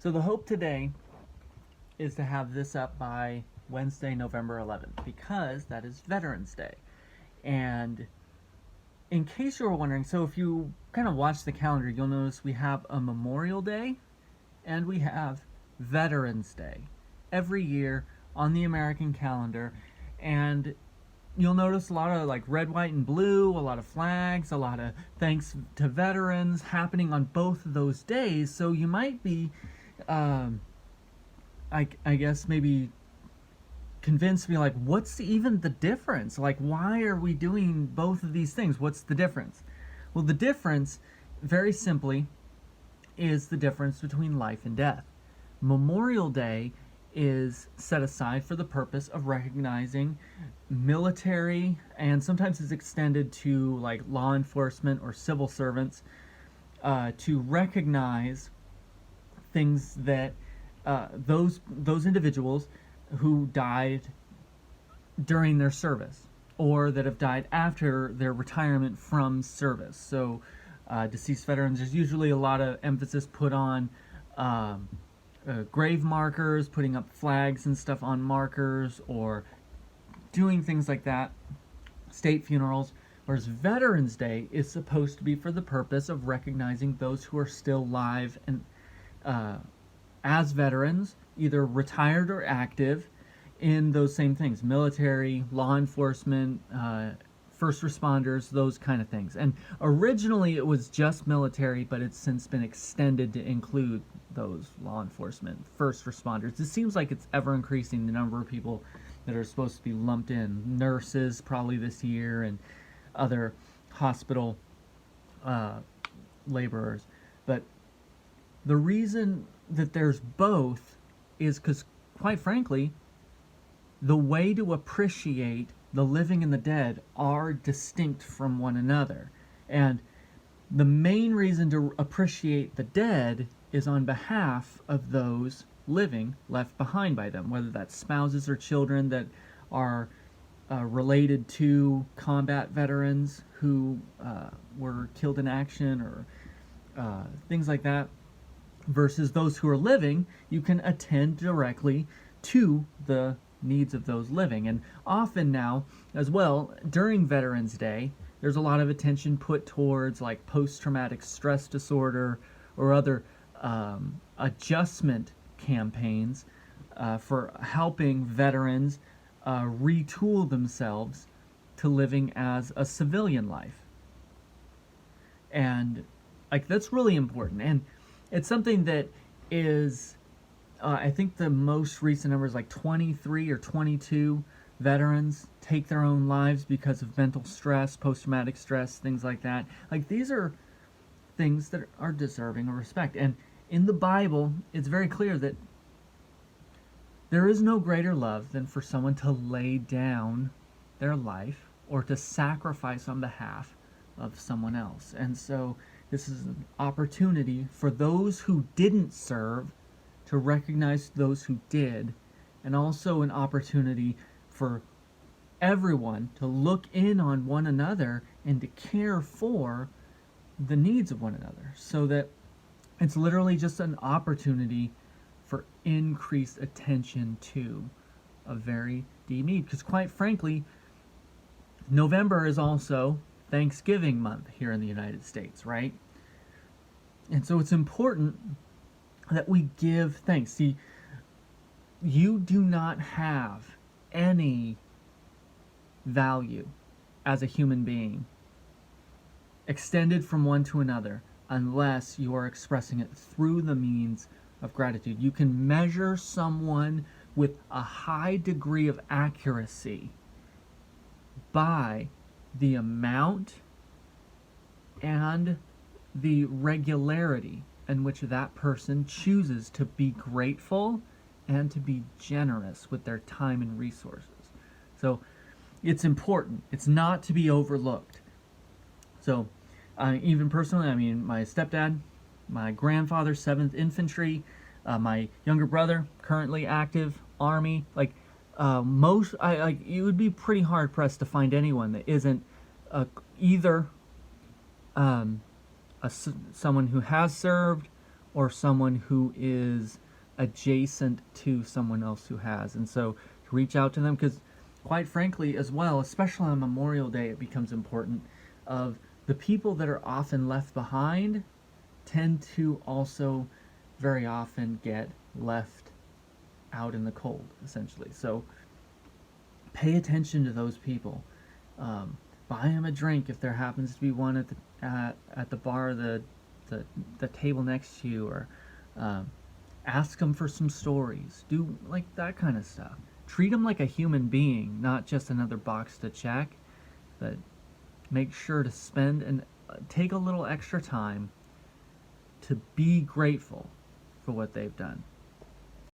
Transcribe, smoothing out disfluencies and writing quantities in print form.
So the hope today is to have this up by Wednesday, November 11th, because that is Veterans Day. And in case you were wondering, so if you kind of watch the calendar, you'll notice we have a Memorial Day and we have Veterans Day every year on the American calendar. And you'll notice a lot of like red, white, and blue, a lot of flags, a lot of thanks to veterans happening on both of those days. So you might be, I guess, maybe convinced me like, what's even the difference? Like, why are we doing both of these things? What's the difference? Well, the difference, very simply, is the difference between life and death. Memorial Day is set aside for the purpose of recognizing military, and sometimes it's extended to like law enforcement or civil servants, to recognize things that those individuals who died during their service or that have died after their retirement from service. So deceased veterans, there's usually a lot of emphasis put on grave markers, putting up flags and stuff on markers, or doing things like that, state funerals. Whereas Veterans Day is supposed to be for the purpose of recognizing those who are still alive and as veterans, either retired or active, in those same things: military, law enforcement, first responders, those kind of things. And originally it was just military, but it's since been extended to include those law enforcement, first responders. It seems like it's ever increasing, the number of people that are supposed to be lumped in. Nurses probably this year, and other hospital laborers. But the reason that there's both is because, quite frankly, the way to appreciate the living and the dead are distinct from one another. And the main reason to appreciate the dead is on behalf of those living left behind by them, whether that's spouses or children that are related to combat veterans who were killed in action, or things like that, versus those who are living. You can attend directly to the needs of those living. And often now as well, during Veterans Day, there's a lot of attention put towards like post-traumatic stress disorder or other adjustment campaigns for helping veterans retool themselves to living as a civilian life. And like, that's really important. And it's something that is, I think the most recent number is like 23 or 22 veterans take their own lives because of mental stress, post-traumatic stress, things like that. Like, these are things that are deserving of respect. And in the Bible, it's very clear that there is no greater love than for someone to lay down their life or to sacrifice on behalf of someone else. And so this is an opportunity for those who didn't serve to recognize those who did, and also an opportunity for everyone to look in on one another and to care for the needs of one another, so that it's literally just an opportunity for increased attention to a very deep need. Because quite frankly, November is also Thanksgiving month here in the United States, right? And so it's important that we give thanks. See, you do not have any value as a human being extended from one to another unless you are expressing it through the means of gratitude. You can measure someone with a high degree of accuracy by the amount and the regularity in which that person chooses to be grateful and to be generous with their time and resources. So it's important. It's not to be overlooked. So even personally, I mean, my stepdad, my grandfather, 7th Infantry, my younger brother, currently active, Army. Like, you would be pretty hard pressed to find anyone that isn't either someone who has served or someone who is adjacent to someone else who has. And so reach out to them, because quite frankly as well, especially on Memorial Day, it becomes important of the people that are often left behind tend to also very often get left out in the cold, essentially. So pay attention to those people. Buy them a drink if there happens to be one at the bar, the table next to you, or ask them for some stories. Do like that kind of stuff. Treat them like a human being, not just another box to check. But make sure to spend and take a little extra time to be grateful for what they've done.